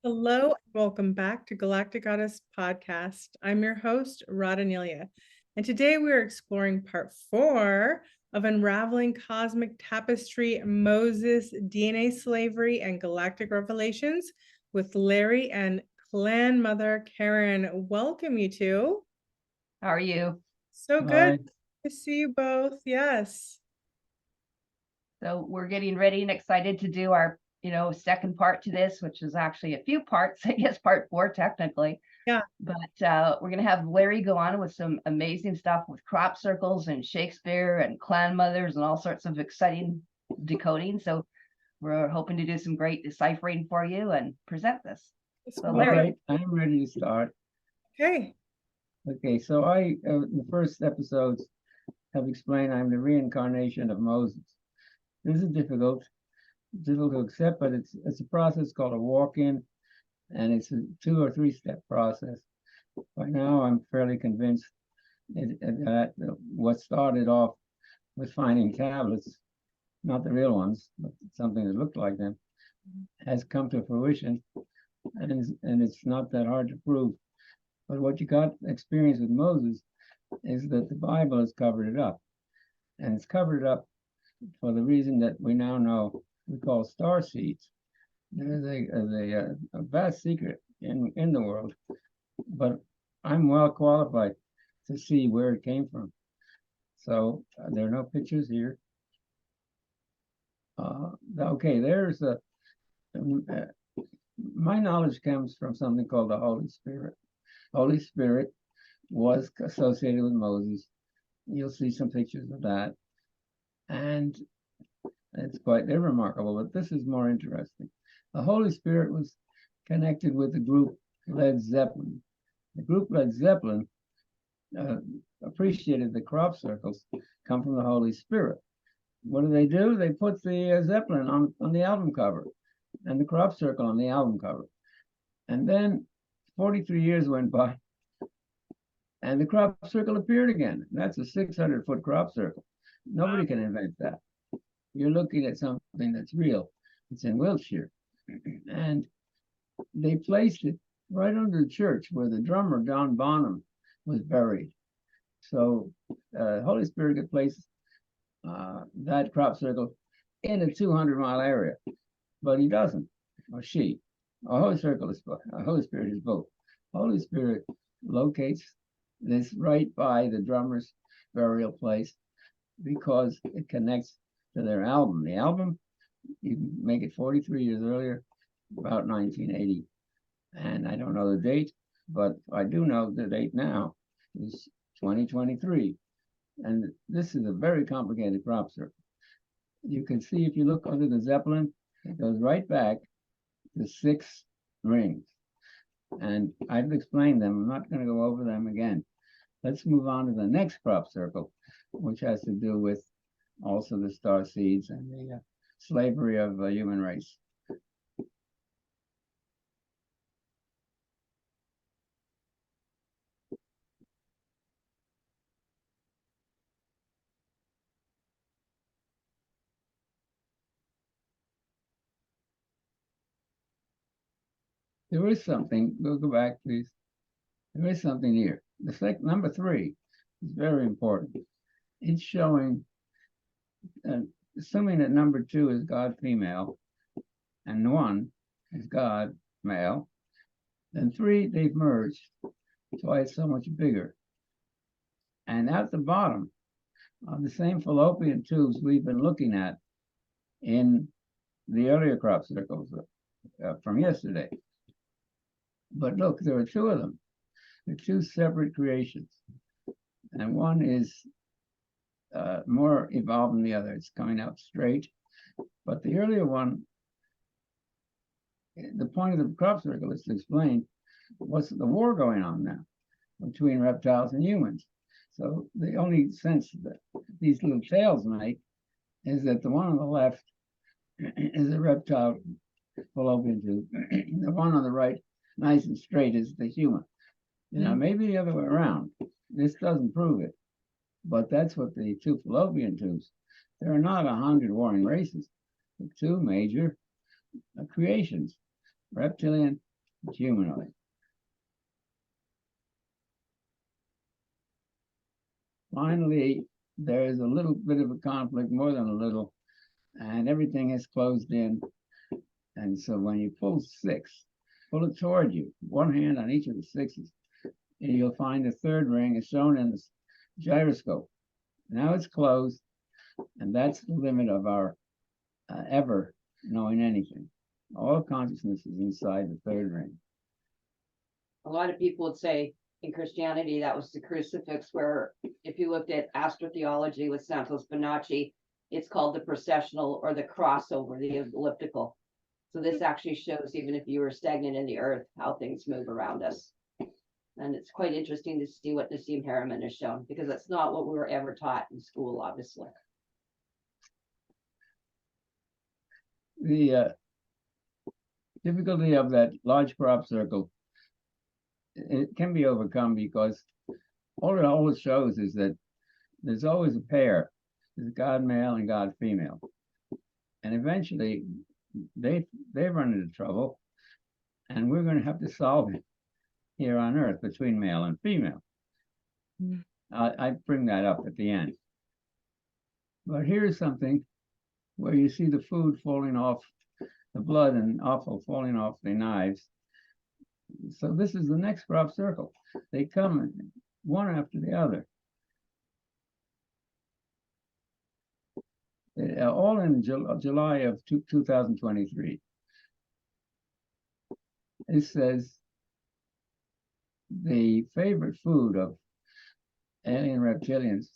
Hello, welcome back to Galactic Goddess Podcast. I'm your host, Radha, and today we are exploring part 4 of Unraveling Cosmic Tapestry, Moses, DNA Slavery, and Galactic Revelations with Larry and clan mother Karen. Welcome, you two. How are you? So good to see you both. Yes. So we're getting ready and excited to do our, second part to this, which is actually a few parts, I guess part 4 technically. Yeah. But we're going to have Larry go on with some amazing stuff with crop circles and Shakespeare and clan mothers and all sorts of exciting decoding. So we're hoping to do some great deciphering for you and present this. So Larry. All right, I'm ready to start. Okay. Okay, so I, in the first episodes, have explained I'm the reincarnation of Moses. This is difficult to accept, but it's a process called a walk-in, and it's a 2 or 3 step process. By now, I'm fairly convinced that what started off with finding tablets, not the real ones, but something that looked like them, has come to fruition, and it's not that hard to prove. But what you got experience with Moses is that the Bible has covered it up, and it's covered it up for the reason that we now know we call star seeds. There is a vast secret in the world, but I'm well qualified to see where it came from. So there are no pictures here. Okay, there's my knowledge comes from something called the Holy Spirit. Holy Spirit was associated with Moses. You'll see some pictures of that. And they're remarkable, but this is more interesting. The Holy Spirit was connected with the group Led Zeppelin. The group Led Zeppelin appreciated the crop circles come from the Holy Spirit. What do? They put the Zeppelin on the album cover and the crop circle on the album cover. And then 43 years went by and the crop circle appeared again. That's a 600-foot crop circle. Nobody can invent that. You're looking at something that's real. It's in Wiltshire. And they placed it right under the church where the drummer, John Bonham, was buried. So Holy Spirit could place that crop circle in a 200-mile area, but he doesn't, or she. Holy Spirit is both. Holy Spirit locates this right by the drummer's burial place because it connects to their album. The album, you can make it 43 years earlier, about 1980. And I don't know the date, but I do know the date now is 2023. And this is a very complicated crop circle. You can see if you look under the Zeppelin, it goes right back to 6 rings. And I've explained them. I'm not going to go over them again. Let's move on to the next crop circle, which has to do with also the star seeds and the slavery of the human race. There is something, we'll go back, please. There is something here. The number 3 is very important. It's showing, assuming that number 2 is God female and 1 is God male, then 3, they've merged. That's why it's so much bigger. And at the bottom are the same fallopian tubes we've been looking at in the earlier crop circles from yesterday. But look, there are 2 of them. They're 2 separate creations. And one is more evolved than the other. It's coming out straight. But the earlier one, the point of the crop circle is to explain what's the war going on now between reptiles and humans. So the only sense that these little tails make is that the one on the left is a reptile fallopian tube. The one on the right, nice and straight, is the human. Maybe the other way around. This doesn't prove it, but that's what the 2 fallopian tubes. There are not 100 warring races. The 2 major creations, reptilian It's humanoid. Finally, there is a little bit of a conflict, more than a little, and everything is closed in. And so when you pull 6, pull it toward you, one hand on each of the 6s, and you'll find the third ring is shown in the gyroscope. Now it's closed, and that's the limit of our ever knowing anything. All consciousness is inside the third ring. A lot of people would say in Christianity that was the crucifix, where if you looked at astrotheology with Santos Bonacci, it's called the processional or the crossover, the elliptical. So this actually shows, even if you were stagnant in the earth, how things move around us. And it's quite interesting to see what Nassim Harriman has shown, because that's not what we were ever taught in school, obviously. The difficulty of that large crop circle, it can be overcome because all it always shows is that there's always a pair. There's God male and God female. And eventually they run into trouble, and we're going to have to solve it here on Earth between male and female. I bring that up at the end. But here's something where you see the food falling off, the blood and offal falling off the knives. So this is the next crop circle. They come one after the other. All in July of 2023. It says the favorite food of alien reptilians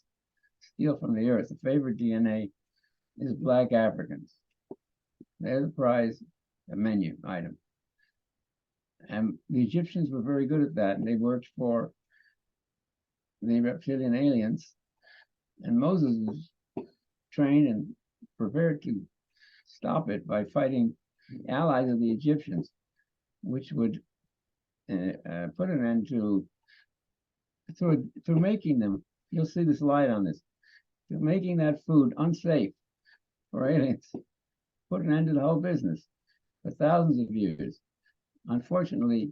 steal from the earth. The favorite DNA is black Africans. They're the prize menu item. And the Egyptians were very good at that, and they worked for the reptilian aliens. And Moses was trained and prepared to stop it by fighting the allies of the Egyptians, which would put an end to, through making them, you'll see this light on this, through making that food unsafe for aliens, put an end to the whole business for thousands of years. Unfortunately,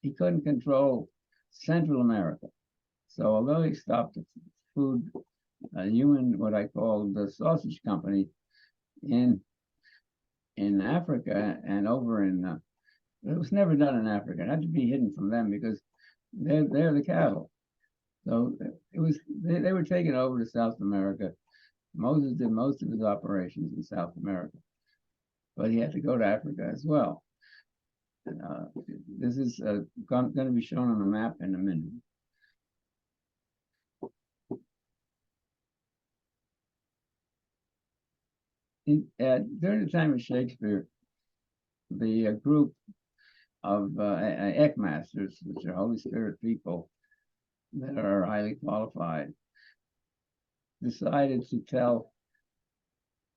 he couldn't control Central America. So although he stopped the food, human, what I call the sausage company in Africa and over in, it was never done in Africa. It had to be hidden from them because they're the cattle. So it was, they were taken over to South America. Moses did most of his operations in South America, but he had to go to Africa as well. This is going to be shown on the map in a minute. During the time of Shakespeare, the group of Ekmasters, which are Holy Spirit people that are highly qualified, decided to tell,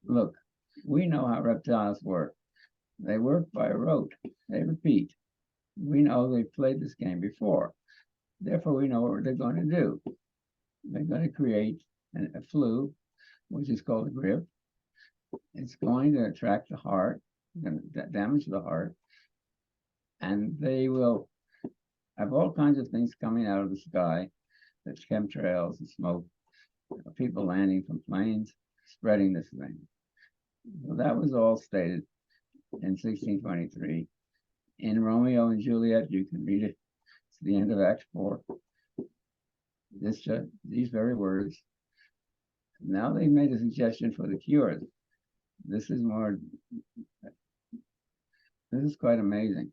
look, we know how reptiles work. They work by rote. They repeat. We know they've played this game before. Therefore, we know what they're going to do. They're going to create a flu, which is called a grip. It's going to attract the heart, going to damage the heart, and they will have all kinds of things coming out of the sky. There's chemtrails and smoke, people landing from planes, spreading this thing. Well, that was all stated in 1623. In Romeo and Juliet, you can read it. It's the end of Act 4. These very words. Now they made a suggestion for the cures. This is quite amazing.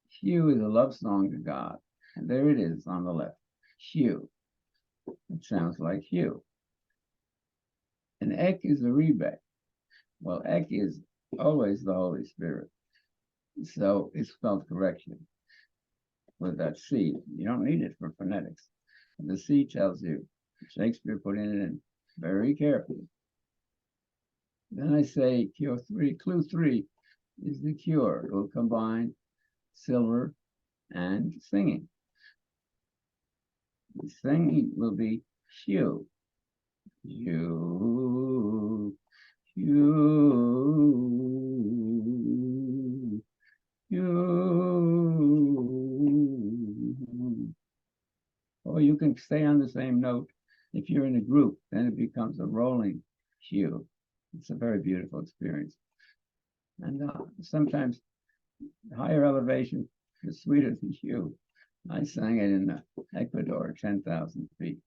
Hugh is a love song to God. And there it is on the left. Hugh. It sounds like Hugh. And Ek is a Rebek. Well, Ek is always the Holy Spirit. So it's spelled correctly with that C. You don't need it for phonetics. And the C tells you, Shakespeare put it in very carefully. Then I say clue 3 is the cure. It will combine silver and singing. The singing will be Hugh. Hugh, Hugh, Hugh. you can stay on the same note. If you're in a group, then it becomes a rolling hue. It's a very beautiful experience. And sometimes higher elevation is sweeter than hue. I sang it in Ecuador, 10,000 feet.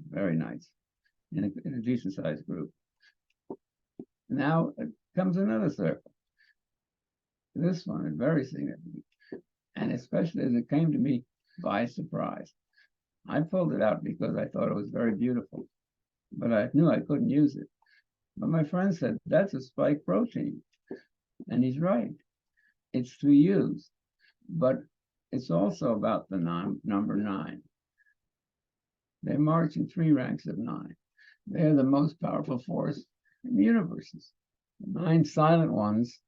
Very nice, in a decent sized group. Now comes another circle. This one is very significant, and especially as it came to me by surprise. I pulled it out because I thought it was very beautiful, but I knew I couldn't use it. But my friend said, that's a spike protein. And he's right. It's to use, but it's also about the number 9. They march in 3 ranks of 9. They're the most powerful force in the universes. The 9 silent ones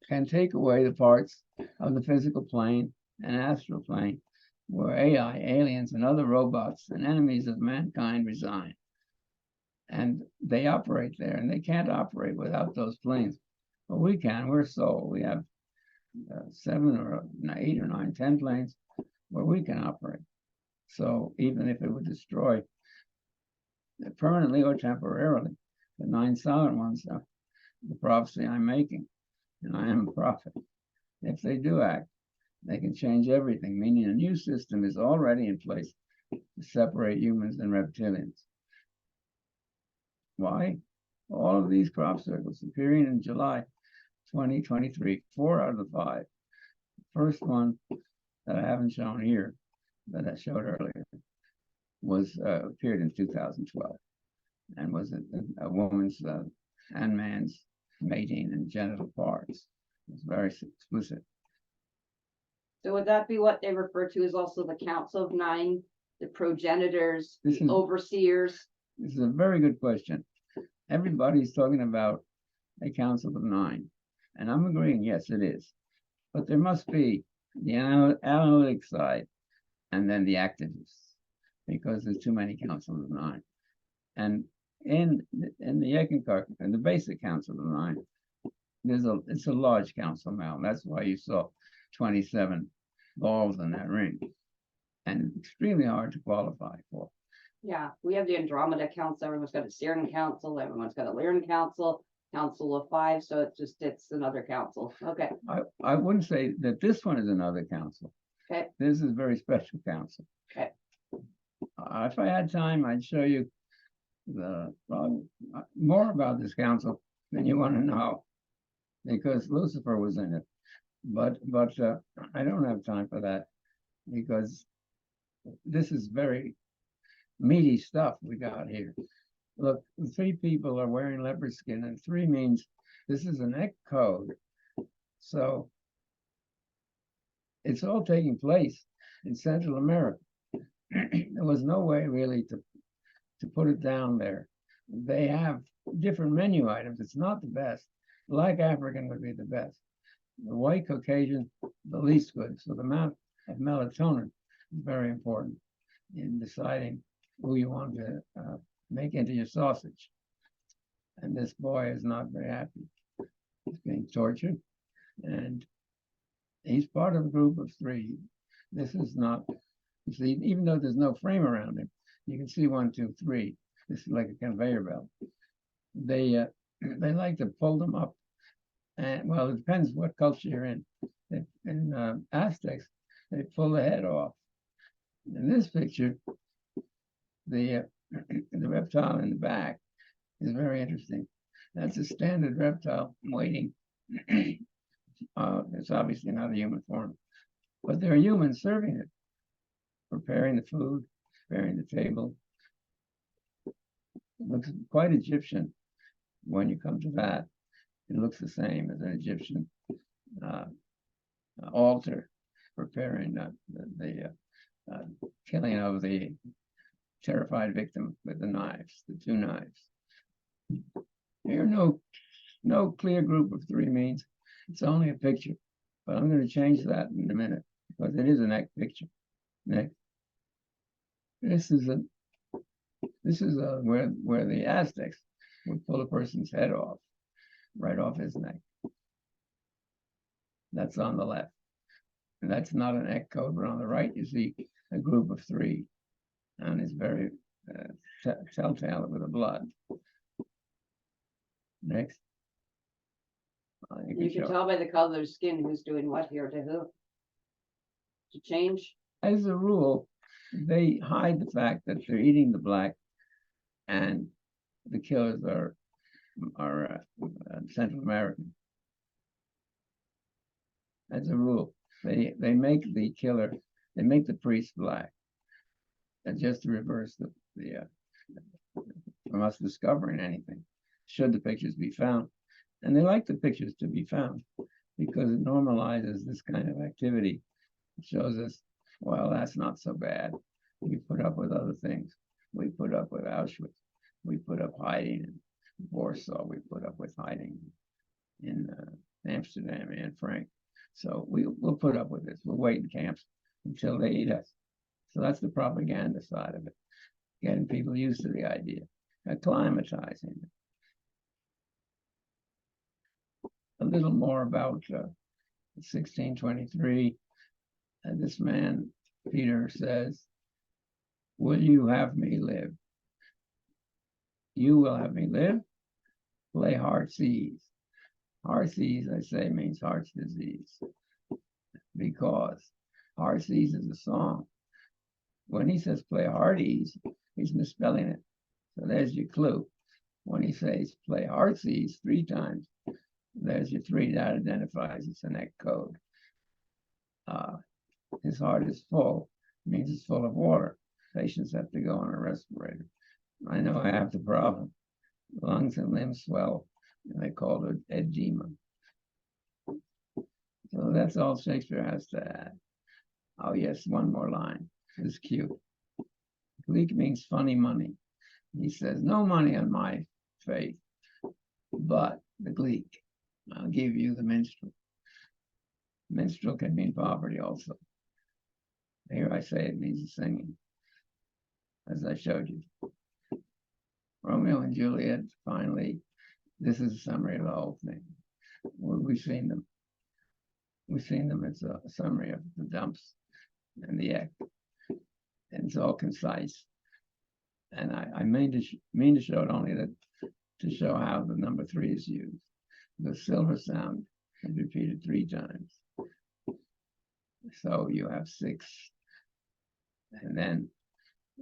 can take away the parts of the physical plane and astral plane where AI, aliens, and other robots and enemies of mankind reside. And they operate there, and they can't operate without those planes. But we can. We're soul. We have 7 or 8 or 9, 10 planes where we can operate. So even if it would destroy permanently or temporarily, the 9 silent ones are the prophecy I'm making, and I am a prophet. If they do act, they can change everything, meaning a new system is already in place to separate humans and reptilians. Why? All of these crop circles appearing in July 2023, 4 out of the 5. First one that I haven't shown here, that I showed earlier, was appeared in 2012, and was a woman's and man's mating and genital parts. It was very explicit. So would that be what they refer to as also the Council of 9, the progenitors, This the is- overseers? This is a very good question. Everybody's talking about a council of 9, and I'm agreeing, yes, it is. But there must be the analytic side and then the activists, because there's too many councils of 9. And in the Eckankar, and the basic council of 9, it's a large council now. That's why you saw 27 balls in that ring, and extremely hard to qualify for. Yeah, we have the Andromeda Council, everyone's got a Siren Council, everyone's got a Lyran Council, Council of 5, so it's another council. Okay, I wouldn't say that this one is another council. Okay. This is a very special council. Okay. If I had time, I'd show you more about this council than you want to know, because Lucifer was in it. But I don't have time for that, because this is very meaty stuff we got here. Look, 3 people are wearing leopard skin, and 3 means this is an Ek code. So it's all taking place in Central America. There was no way really to put it down there. They have different menu items. It's not the best. Black African would be the best. The white Caucasian, the least good. So the amount of melatonin is very important in deciding who you want to make into your sausage. And this boy is not very happy. He's being tortured, and he's part of a group of 3. This is not, you see, even though there's no frame around him, you can see 1, 2, 3. This is like a conveyor belt. They like to pull them up, and well, it depends what culture you're in. In Aztecs, they pull the head off. In this picture, the reptile in the back is very interesting. That's a standard reptile waiting. It's obviously not a human form, but there are humans serving it, preparing the food, preparing the table. It looks quite Egyptian when you come to that. It looks the same as an Egyptian altar preparing the killing of the terrified victim with the knives, the 2 knives. Here, no clear group of 3 means. It's only a picture, but I'm going to change that in a minute, because it is an Ek picture. Next. This is where the Aztecs would pull a person's head off, right off his neck. That's on the left. And that's not an Ek code, but on the right you see a group of 3. and it's very telltale with the blood. Next. You can tell by the color of their skin who's doing what here to who. To change. As a rule, they hide the fact that they're eating the black, and the killers are Central American. As a rule, they make the killer, they make the priest black, and just to reverse the from us discovering anything, should the pictures be found. And they like the pictures to be found because it normalizes this kind of activity. It shows us, well, that's not so bad. We put up with other things. We put up with Auschwitz. We put up hiding in Warsaw. We put up with hiding in Amsterdam and Frank. So we'll put up with this. We'll wait in camps until they eat us. So that's the propaganda side of it, getting people used to the idea, acclimatizing it. A little more about 1623. This man, Peter, says, will you have me live? You will have me live? Play Heartsease. Heartsease, I say, means heart's disease, because Heartsease is a song. When he says play Heartsease, he's misspelling it. So there's your clue. When he says play Heartsease 3 times, there's your 3 that identifies it's a neck code. His heart is full, means it's full of water. Patients have to go on a respirator. I know I have the problem. Lungs and limbs swell, and they call it edema. So that's all Shakespeare has to add. Oh yes, one more line. It's cute. Gleek means funny money. He says, no money on my faith, but the Gleek. I'll give you the minstrel. Minstrel can mean poverty also. Here I say it means singing, as I showed you. Romeo and Juliet, finally, this is a summary of the whole thing. We've seen them. We've seen them. It's a summary of the dumps and the act. And it's all concise. And I mean to show it only to show how the number 3 is used. The silver sound is repeated 3 times. So you have 6. And then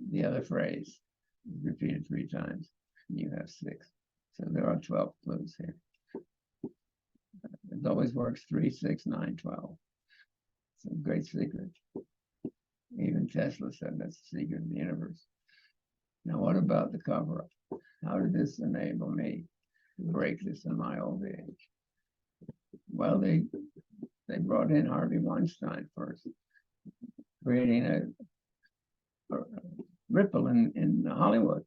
the other phrase is repeated 3 times. And you have 6. So there are 12 clues here. It always works 3, 6, 9, 12. It's a great secret. Even Tesla said that's the secret of the universe. Now, what about the cover-up? How did this enable me to break this in my old age? Well, they brought in Harvey Weinstein first, creating a ripple in Hollywood.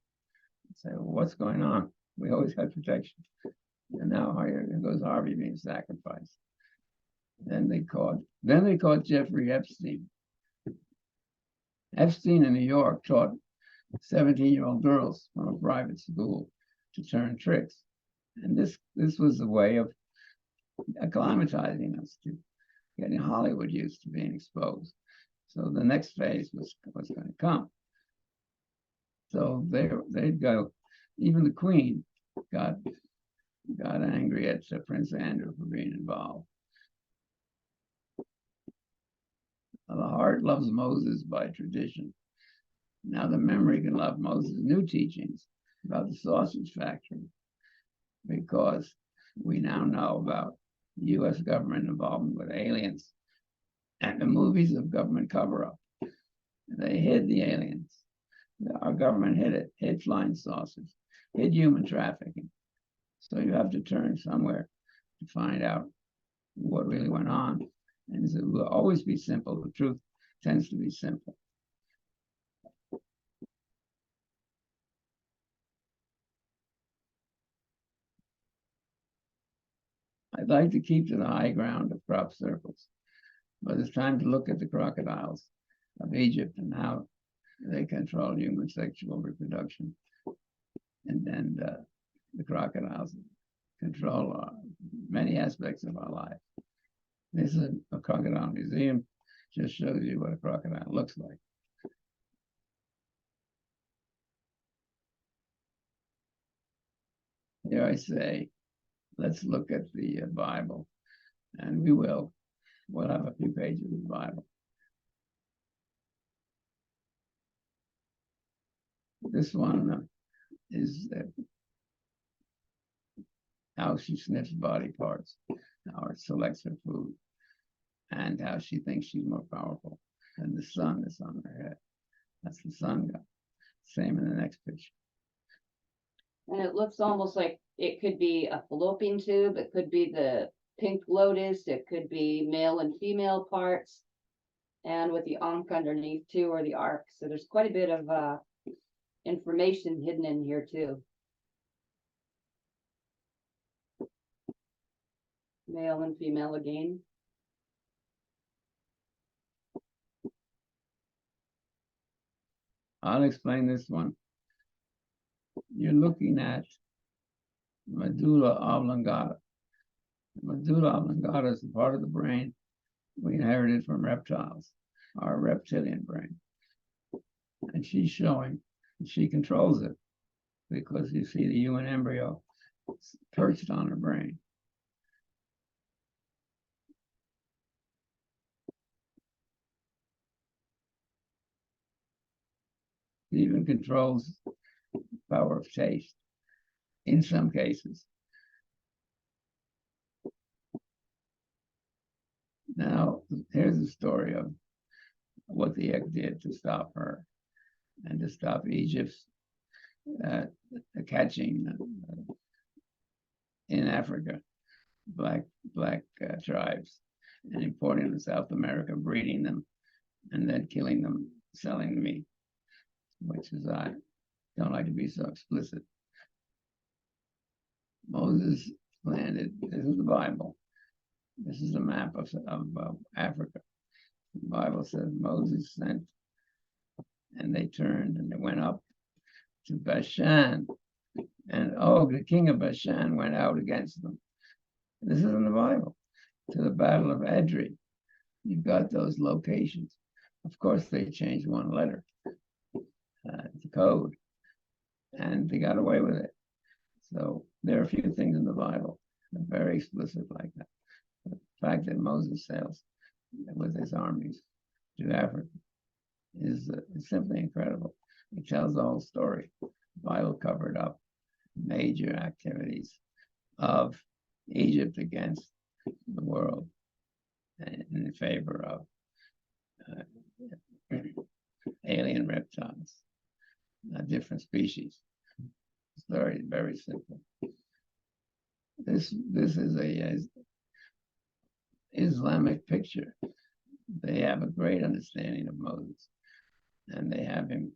Say, well, what's going on? We always had protection. And now here goes Harvey being sacrificed. Then they caught Jeffrey Epstein. Epstein in New York taught 17-year-old girls from a private school to turn tricks. And this was a way of acclimatizing us to getting Hollywood used to being exposed. So the next phase was going to come. So they'd go, even the Queen got angry at Prince Andrew for being involved. The heart loves Moses by tradition. Now the memory can love Moses' new teachings about the sausage factory, because we now know about U.S. government involvement with aliens and the movies of government cover-up. They hid the aliens. Our government hid it, hid flying saucers, hid human trafficking. So you have to turn somewhere to find out what really went on. And it will always be simple. The truth tends to be simple. I'd like to keep to the high ground of crop circles, but it's time to look at the crocodiles of Egypt and how they control human sexual reproduction. And the crocodiles control many aspects of our life. This is a crocodile museum, just shows you what a crocodile looks like. dare I say, let's look at the Bible, and we will. We'll have a few pages of the Bible. This one is how she sniffs body parts, how it selects her food, and how she thinks she's more powerful than the sun that's on her head. That's the sun god. Same in the next picture. And it looks almost like it could be a fallopian tube, it could be the pink lotus, it could be male and female parts, and with the ankh underneath too, or the ark. So there's quite a bit of information hidden in here too. Male and female again. I'll explain this one. You're looking at medulla oblongata. Medulla oblongata is the part of the brain we inherited from reptiles, our reptilian brain. And she's showing that she controls it because you see the human embryo perched on her brain. It even controls power of taste in some cases. Now, here's the story of what the egg did to stop her and to stop Egypt's catching in Africa black tribes and importing them to South America, breeding them, and then killing them, selling the meat, which is I don't like to be so explicit. Moses landed. This is the Bible. This is a map of Africa. The Bible says Moses sent, and they turned and they went up to Bashan. And Og, the king of Bashan, went out against them. This is in the Bible. To the battle of Edrei. You've got those locations. Of course, they changed one letter, the code, and they got away with it. So there are a few things in the Bible that are very explicit like that. The fact that Moses sails with his armies to Africa is simply incredible. It tells the whole story. The Bible covered up major activities of Egypt against the world in favor of alien reptiles, different species. It's very, very simple. This is a Islamic picture. They have a great understanding of Moses, and they have him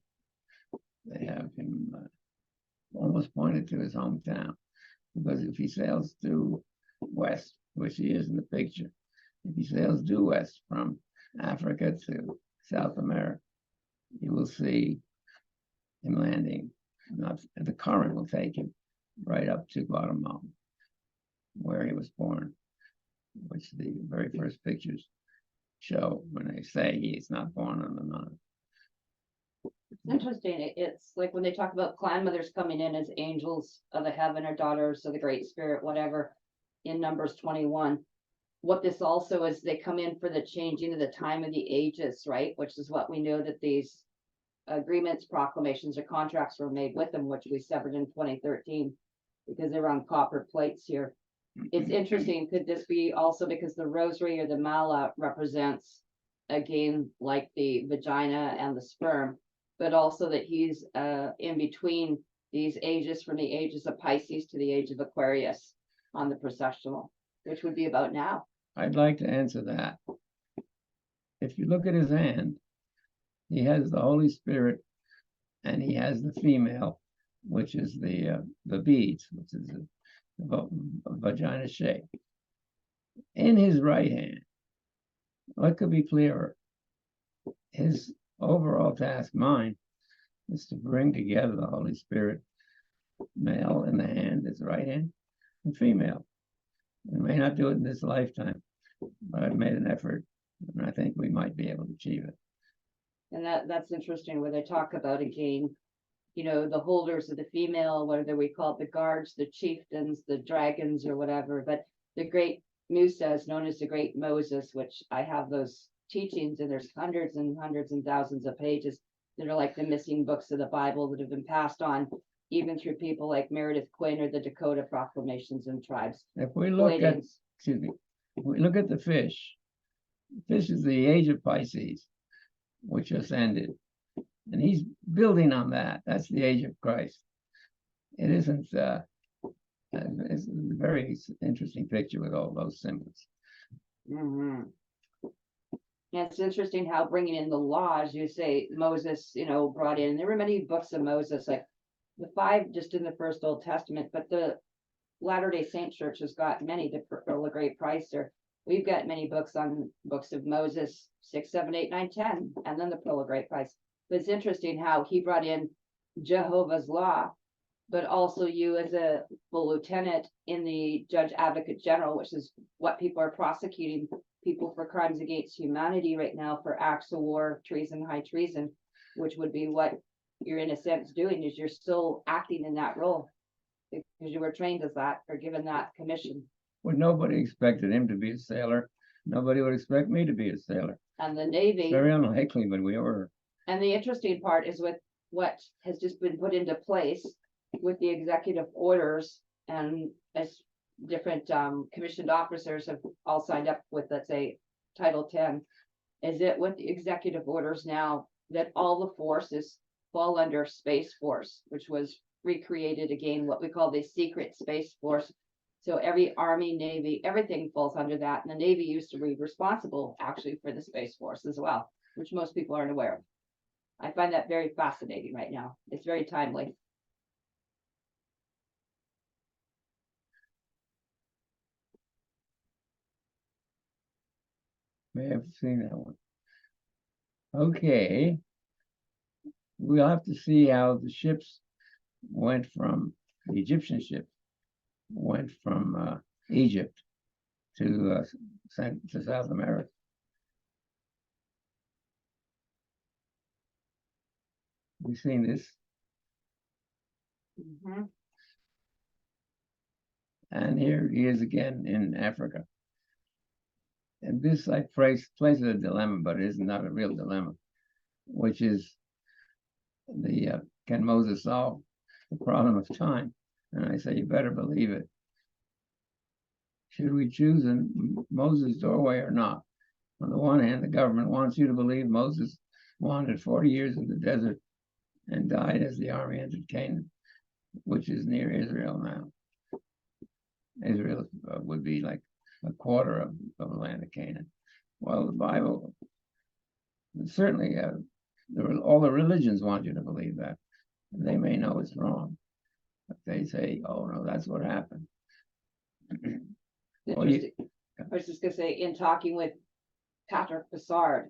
almost pointed to his hometown, because if he sails due west, which he is in the picture, if he sails due west from Africa to South America, you will see him landing. The current will take him right up to Guatemala, where he was born, which the very first pictures show when they say he's not born on the Nile. Interesting. It's like when they talk about clan mothers coming in as angels of the heaven or daughters of the Great Spirit, whatever, in Numbers 21. What this also is, they come in for the changing of the time of the ages, right? Which is what we know that these agreements, proclamations, or contracts were made with them, which we severed in 2013 because they're on copper plates here. It's interesting. Could this be also because the rosary or the mala represents, again, like the vagina and the sperm, but also that he's in between these ages, from the ages of Pisces to the age of Aquarius on the processional, which would be about now. I'd like to answer that. If you look at his hand, he has the Holy Spirit, and he has the female, which is the beads, which is the vagina shape. In his right hand, what could be clearer? His overall task, mine, is to bring together the Holy Spirit, male in the hand, his right hand, and female. We may not do it in this lifetime, but I've made an effort, and I think we might be able to achieve it. And that's interesting, where they talk about, again, you know, the holders of the female, whether we call it the guards, the chieftains, the dragons or whatever, but the great Musa is known as the great Moses, which I have those teachings, and there's hundreds and hundreds and thousands of pages that are like the missing books of the Bible that have been passed on even through people like Meredith Quinn or the Dakota Proclamations and Tribes. If we look at, Palladians. excuse me, if we look at the fish is the age of Pisces, which just ended. And he's building on that. That's the age of Christ. It isn't, it's a very interesting picture with all those symbols. Mhm. Yeah, it's interesting how bringing in the laws, you say Moses, you know, brought in, there were many books of Moses, like the 5 just in the first Old Testament, but the Latter-day Saint Church has got many, the Pearl of Great Price, or we've got many books on books of Moses, 6, 7, 8, 9, 10, and then the Pearl of Great Price. But it's interesting how he brought in Jehovah's law, but also you as a full lieutenant in the Judge Advocate General, which is what people are prosecuting people for crimes against humanity right now for acts of war, treason, high treason, which would be what you're in a sense doing, is you're still acting in that role because you were trained as that or given that commission. Well, nobody expected him to be a sailor. Nobody would expect me to be a sailor. And the Navy. It's very unlikely, but we were. And the interesting part is with what has just been put into place with the executive orders, and as different commissioned officers have all signed up with, let's say, Title 10, is it with the executive orders now that all the forces fall under Space Force, which was recreated again, what we call the secret Space Force. So every Army, Navy, everything falls under that. And the Navy used to be responsible actually for the Space Force as well, which most people aren't aware of. I find that very fascinating right now. It's very timely. May have seen that one. Okay. We'll have to see how the ships went from, the Egyptian ships went from Egypt to South America. We've seen this. Mm-hmm. And here he is again in Africa. And this I places a dilemma, but it is not a real dilemma, which is the can Moses solve the problem of time? And I say, you better believe it. Should we choose Moses' doorway or not? On the one hand, the government wants you to believe Moses wandered 40 years in the desert and died as the army entered Canaan, which is near Israel now. Israel would be like a quarter of the land of Canaan. Well, the Bible, certainly all the religions want you to believe that. They may know it's wrong, but they say, oh no, that's what happened. Well, I was just gonna say, in talking with Patrick Bassard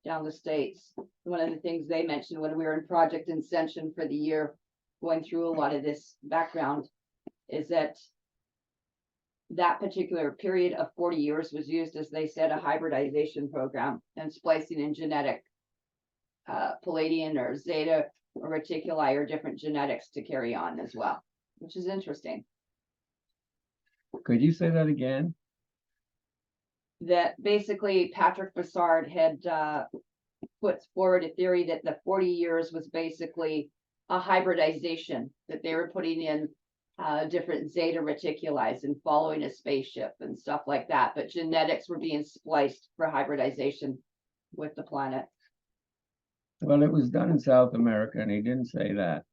down the States, one of the things they mentioned when we were in Project Ascension for the year, going through a lot of this background, is that that particular period of 40 years was used, as they said, a hybridization program and splicing in genetic Palladian or Zeta or reticuli or different genetics to carry on as well, which is interesting. Could you say that again? That basically Patrick Bassard had put forward a theory that the 40 years was basically a hybridization, that they were putting in different Zeta reticuli and following a spaceship and stuff like that, but genetics were being spliced for hybridization with the planet. Well, it was done in South America, and he didn't say that,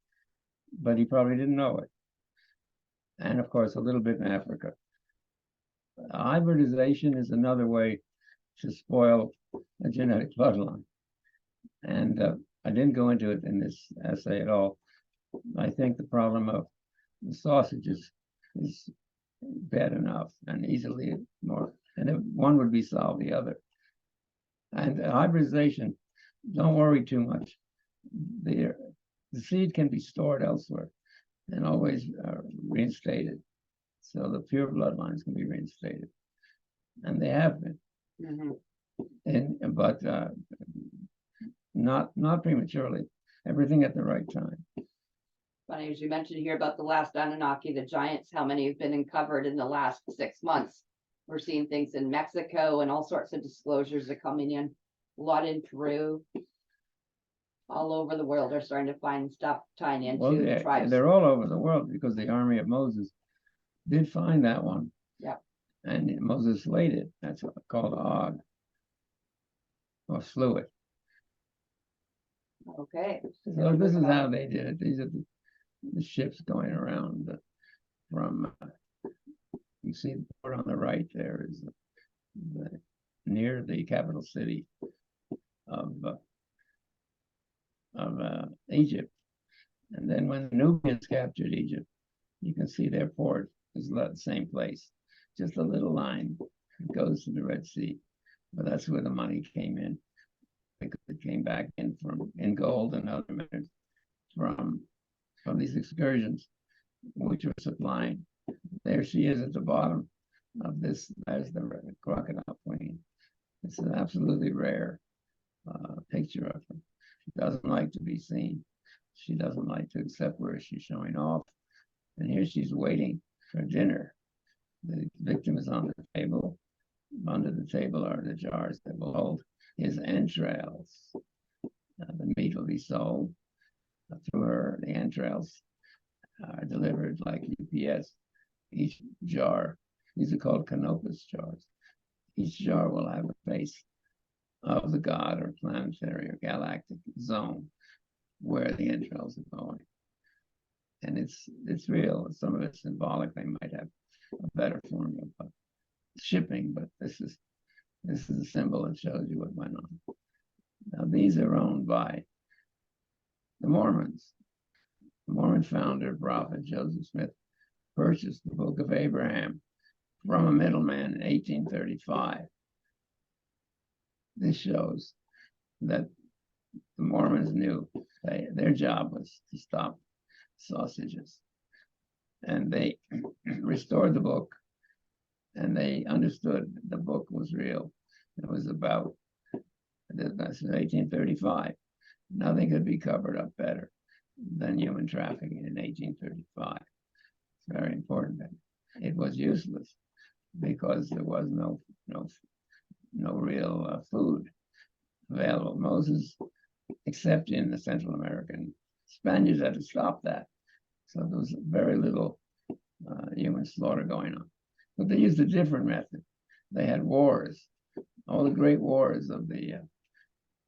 but he probably didn't know it. And of course, a little bit in Africa. Hybridization is another way to spoil a genetic bloodline. And I didn't go into it in this essay at all. I think the problem of the sausages is bad enough and easily more, and if one would be solved the other. And hybridization, don't worry too much. The seed can be stored elsewhere and always reinstated. So the pure bloodlines can be reinstated. And they have been. Mm-hmm. But not prematurely. Everything at the right time. Funny, as you mentioned here about the last Anunnaki, the giants, how many have been uncovered in the last 6 months. We're seeing things in Mexico and all sorts of disclosures are coming in. A lot in Peru. All over the world are starting to find stuff tying into Well, the tribes. they're all over the world because the army of Moses did find that one. Yeah. And Moses slayed it. That's called Og, or slew it. Okay. So this is how they did it. These are the ships going around from, you see the port on the right there is near the capital city of Egypt. And then when the Nubians captured Egypt, you can see their port is the same place. Just a little line that goes to the Red Sea. But that's where the money came in. Because it came back in gold and other metals from these excursions, which were supplying. There she is at the bottom of this. There's the crocodile queen. It's an absolutely rare picture of her. She doesn't like to be seen. She doesn't like to accept where she's showing off. And here she's waiting for dinner. The victim is on the table. Under the table are the jars that will hold his entrails. The meat will be sold through her. The entrails are delivered like UPS. Each jar, these are called canopus jars. Each jar will have a face of the god or planetary or galactic zone where the entrails are going. And it's real. Some of it's symbolic. They might have a better form of shipping, but this is a symbol that shows you what went on. Now these are owned by the Mormons. The Mormon founder, prophet Joseph Smith, purchased the Book of Abraham from a middleman in 1835. This shows that the Mormons knew their job was to stop sausages. And they restored the book, and they understood the book was real. It was about, that's 1835. Nothing could be covered up better than human trafficking in 1835. It's very important that it was useless because there was no real food available. Moses, except in the Central American, Spaniards had to stop that. So there was very little human slaughter going on. But they used a different method. They had wars. All the great wars of the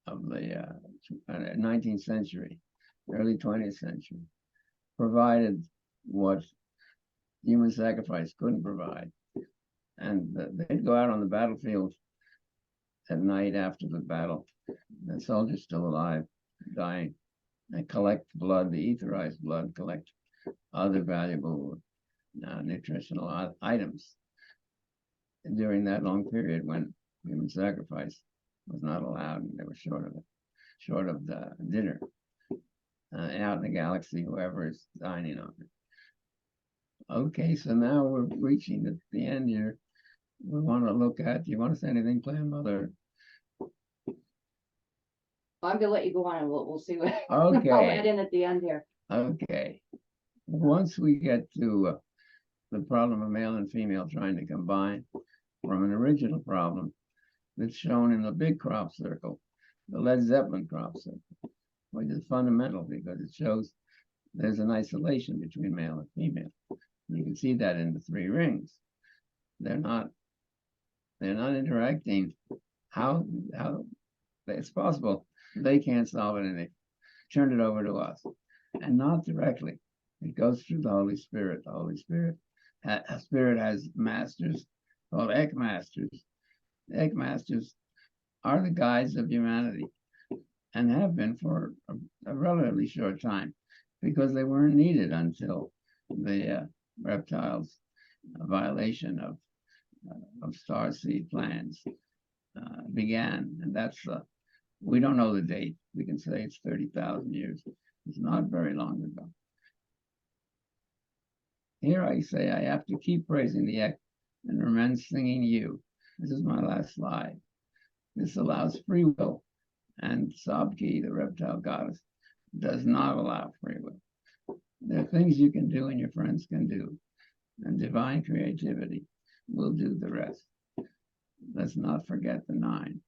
19th century, early 20th century, provided what human sacrifice couldn't provide. And they'd go out on the battlefield at night after the battle, the soldiers still alive, dying, and collect blood, the etherized blood, collect other valuable nutritional items. And during that long period when human sacrifice was not allowed, and they were short of the dinner out in the galaxy, whoever is dining on it. Okay, so now we're reaching the end here. We want to look at, do you want to say anything, klanmother? I'm gonna let you go on and we'll see what Okay. I'll add in at the end here. Okay. Once we get to the problem of male and female trying to combine from an original problem that's shown in the big crop circle, the Led Zeppelin crop circle, which is fundamental because it shows there's an isolation between male and female. You can see that in the three rings. They're not interacting. How it's possible they can't solve it, and they turn it over to us, and not directly. It goes through the Holy Spirit. The Holy Spirit, Spirit has masters called Ek masters. The Ek masters are the guides of humanity, and have been for a relatively short time, because they weren't needed until the reptiles' violation of starseed plans began, and that's we don't know the date. We can say it's 30,000 years. It's not very long ago. Here I say I have to keep praising the Ek and remain singing you. This is my last slide. This allows free will, and Sabki, the reptile goddess, does not allow free will. There are things you can do and your friends can do, and divine creativity will do the rest. Let's not forget the 9.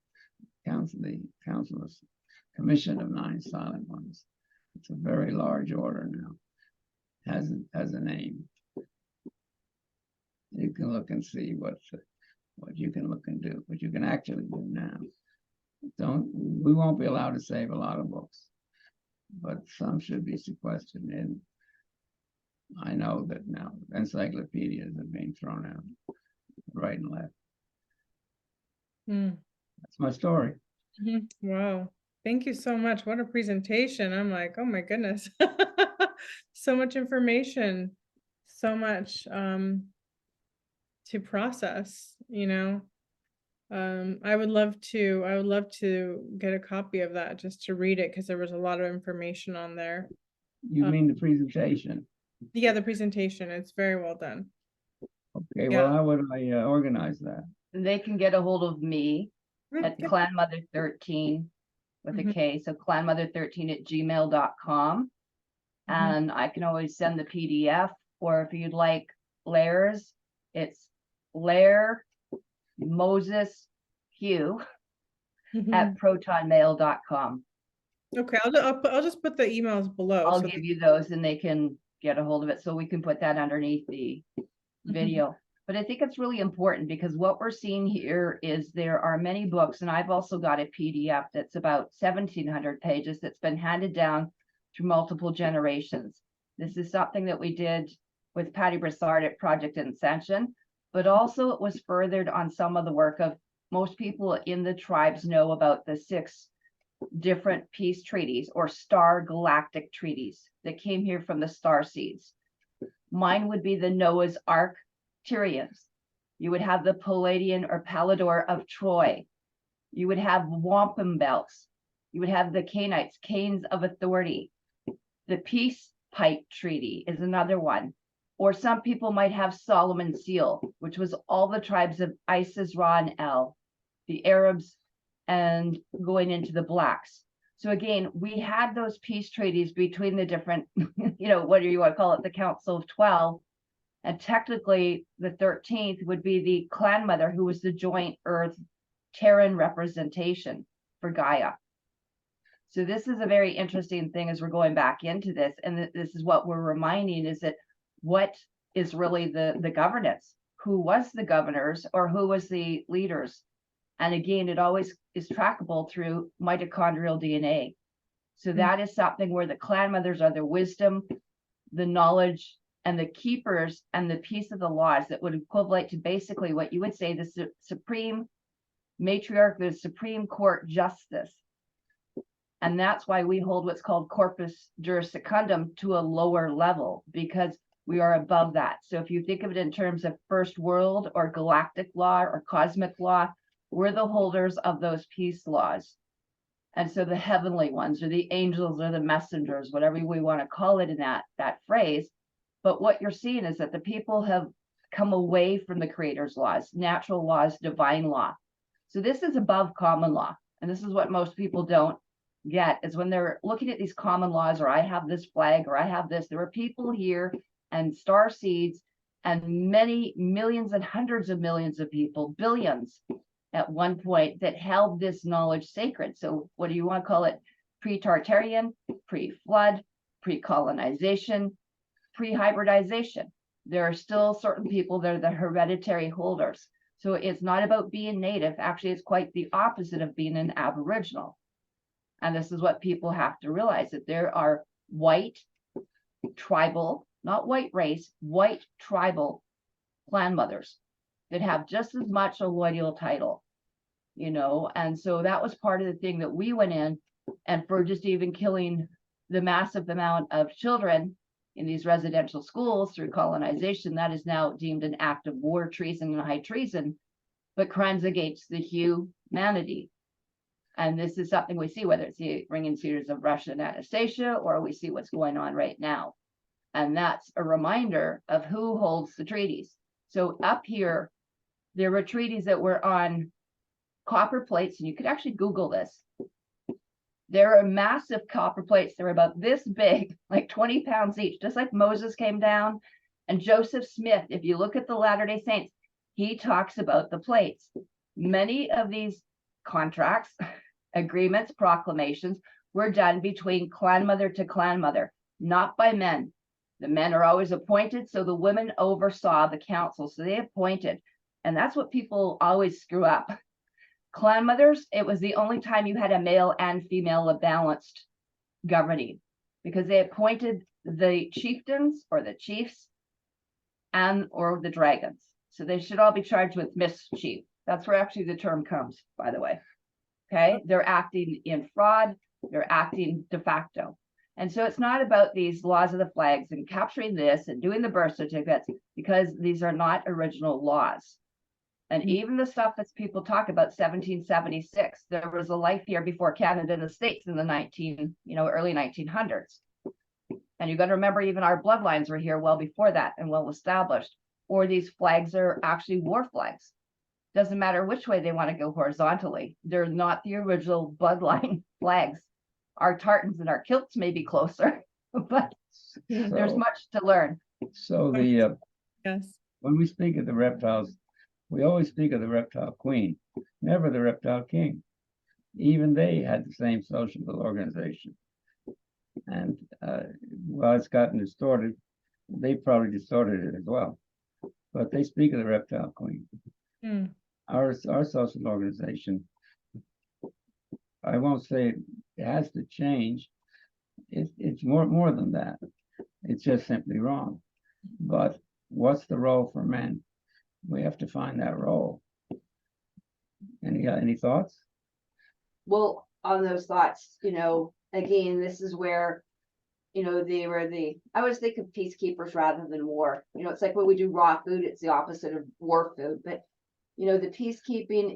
The Council's Commission of 9 Silent Ones. It's a very large order now. Has a name. You can look and see what you can look and do, what you can actually do now. We won't be allowed to save a lot of books, but some should be sequestered in. I know that now encyclopedias are being thrown out right and left. That's my story. Wow. Thank you so much. What a presentation. I'm like, oh my goodness. So much information, so much to process, you know. I would love to get a copy of that just to read it, because there was a lot of information on there. You mean the presentation? Yeah, the presentation. It's very well done. Okay, Yeah. well, how would I organize that? They can get a hold of me at Yeah. klanmother13 with a Mhm. K. So klanmother13@gmail.com. And I can always send the PDF, or if you'd like layers, it's Lair Moses Hugh at protonmail.com. Okay, I'll just put the emails below. I'll so give you those and they can get a hold of it. So we can put that underneath the video. But I think it's really important, because what we're seeing here is there are many books, and I've also got a PDF that's about 1,700 pages that's been handed down through multiple generations. This is something that we did with Patty Broussard at Project Ascension, but also it was furthered on some of the work of most people in the tribes know about the 6 different peace treaties or star galactic treaties that came here from the star seeds. Mine would be the Noah's Ark Tyrians. You would have the Palladian or Pallador of Troy. You would have wampum belts. You would have the Cainites, canes of authority. The Peace Pipe Treaty is another one. Or some people might have Solomon's Seal, which was all the tribes of Isis, Ra, and El, the Arabs, and going into the blacks. So again, we had those peace treaties between the different, what do you want to call it, the Council of 12. And technically, the 13th would be the klanmother, who was the joint Earth Terran representation for Gaia. So this is a very interesting thing as we're going back into this. And this is what we're reminding, is that what is really the governance? Who was the governors, or who was the leaders? And again, it always is trackable through mitochondrial DNA. So that is something where the klanmothers are the wisdom, the knowledge, and the keepers and the piece of the laws that would equivalent to basically what you would say the supreme matriarch, the Supreme Court justice. And that's why we hold what's called corpus juris secundum to a lower level, because we are above that. So if you think of it in terms of first world or galactic law or cosmic law, we're the holders of those peace laws. And so the heavenly ones, or the angels, or the messengers, whatever we want to call it in that phrase. But what you're seeing is that the people have come away from the creator's laws, natural laws, divine law. So this is above common law. And this is what most people don't get, is when they're looking at these common laws, or I have this flag, or I have this. There were people here and star seeds and many millions and hundreds of millions of people, billions at one point, that held this knowledge sacred. So what do you want to call it? Pre-Tartarian, pre-flood, pre-colonization, pre-hybridization. There are still certain people that are the hereditary holders. So it's not about being native. Actually, it's quite the opposite of being an Aboriginal. And this is what people have to realize, that there are white, tribal, not white race, white tribal clan mothers that have just as much a loyal title, and so that was part of the thing that we went in, and for just even killing the massive amount of children in these residential schools through colonization, that is now deemed an act of war, treason, and high treason, but crimes against the humanity. And this is something we see, whether it's the ringing cedars of Russia and Anastasia, or we see what's going on right now. And that's a reminder of who holds the treaties. So up here, there were treaties that were on copper plates, and you could actually Google this. There are massive copper plates. They're about this big, like 20 pounds each, just like Moses came down. And Joseph Smith, if you look at the Latter-day Saints, he talks about the plates. Many of these contracts, agreements, proclamations were done between clanmother to clanmother, not by men. The men are always appointed, so the women oversaw the council, so they appointed. And that's what people always screw up. Clanmothers, it was the only time you had a male and female balanced governing, because they appointed the chieftains or the chiefs and or the dragons. So they should all be charged with mischief. That's where actually the term comes, by the way. Okay, they're acting in fraud, they're acting de facto. And so it's not about these laws of the flags and capturing this and doing the birth certificates, because these are not original laws. And even the stuff that people talk about, 1776, there was a life here before Canada and the States in the early 1900s. And you got to remember, even our bloodlines were here well before that and well established. Or these flags are actually war flags. Doesn't matter which way they want to go horizontally. They're not the original bloodline flags. Our tartans and our kilts may be closer, but there's much to learn. So Yes. when we speak of the reptiles, we always speak of the reptile queen, never the reptile king. Even they had the same social organization. And while it's gotten distorted, they probably distorted it as well. But they speak of the reptile queen. Mm. Our social organization, I won't say it has to change. It's more than that. It's just simply wrong. But what's the role for men? We have to find that role. Any thoughts? Well, on those thoughts, again, this is where, they were I always think of peacekeepers rather than war. It's like when we do raw food, it's the opposite of war food. But, the peacekeeping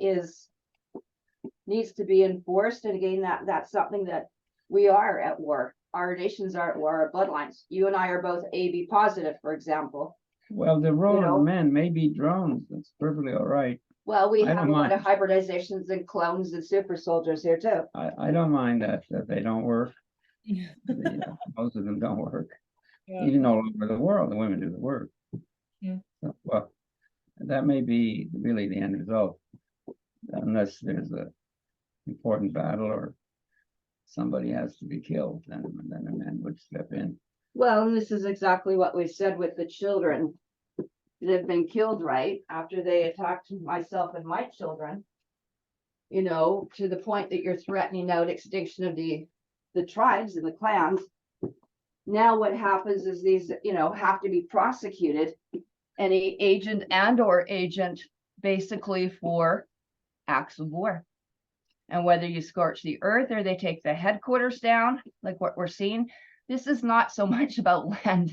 needs to be enforced. And again, that's something that we are at war. Our nations are at war, our bloodlines. You and I are both AB positive, for example. Well, the role of the men may be drones. That's perfectly all right. Well, we I have don't a lot of mind. hybridizations and clones and super soldiers here too. I don't mind that they don't work. Yeah. Most of them don't work. Yeah. Even all over the world, the women do the work. Yeah. So, well, that may be really the end result, unless there's an important battle or somebody has to be killed, then the men would step in. Well, and this is exactly what we said with the children that have been killed, right? After they attacked myself and my children, to the point that you're threatening out extinction of the tribes and the clans. Now what happens is these, have to be prosecuted. Any agent agent basically for acts of war. And whether you scorch the earth or they take the headquarters down, like what we're seeing, this is not so much about land,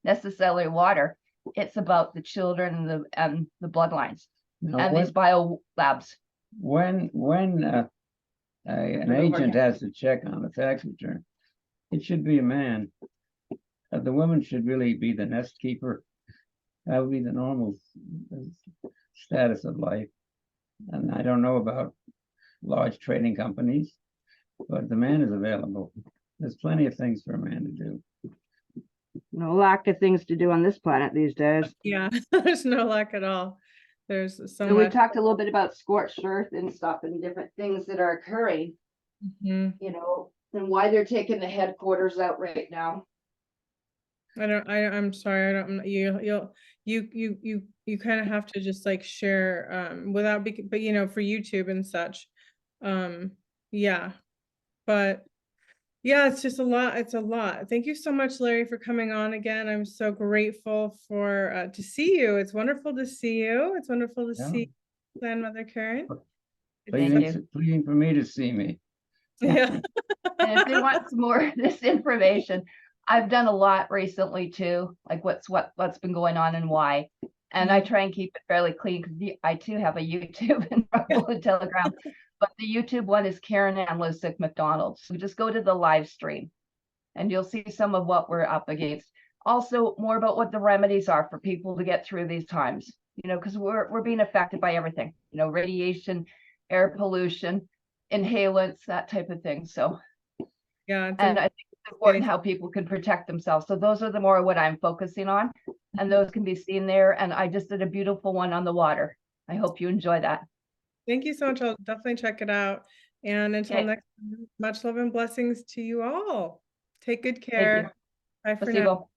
necessarily water. It's about the children and the bloodlines and these bio labs. When an agent has to check on a tax return, it should be a man. The woman should really be the nest keeper. That would be the normal status of life. And I don't know about large trading companies, but the man is available. There's plenty of things for a man to do. No lack of things to do on this planet these days. Yeah, there's no lack at all. There's so And we much. talked a little bit about scorched earth and stuff and different things that are occurring, Mhm. and why they're taking the headquarters out right now. I'm sorry, I don't, you kind of have to just like share, without, but for YouTube and such. Yeah, but yeah, it's just a lot. It's a lot. Thank you so much, Larry, for coming on again. I'm so grateful for, to see you. It's wonderful to see you. It's wonderful to see Grandmother Karen. Pleading for me to see me. Yeah. And if they want some more of this information, I've done a lot recently too, like what's been going on and why. And I try and keep it fairly clean because I too have a YouTube and Rumble and Telegram. But the YouTube one is Karen Ann Lusick McDonald. So just go to the live stream and you'll see some of what we're up against. Also more about what the remedies are for people to get through these times, because we're being affected by everything, radiation, air pollution, inhalants, that type of thing. So Yeah. It's And I think it's important Okay. how people can protect themselves. So those are the more what I'm focusing on, and those can be seen there. And I just did a beautiful one on the water. I hope you enjoy that. Thank you so much. I'll definitely check it out. And until Okay. next time, much love and blessings to you all. Take good Thank you. care. Bye for now. Placebo.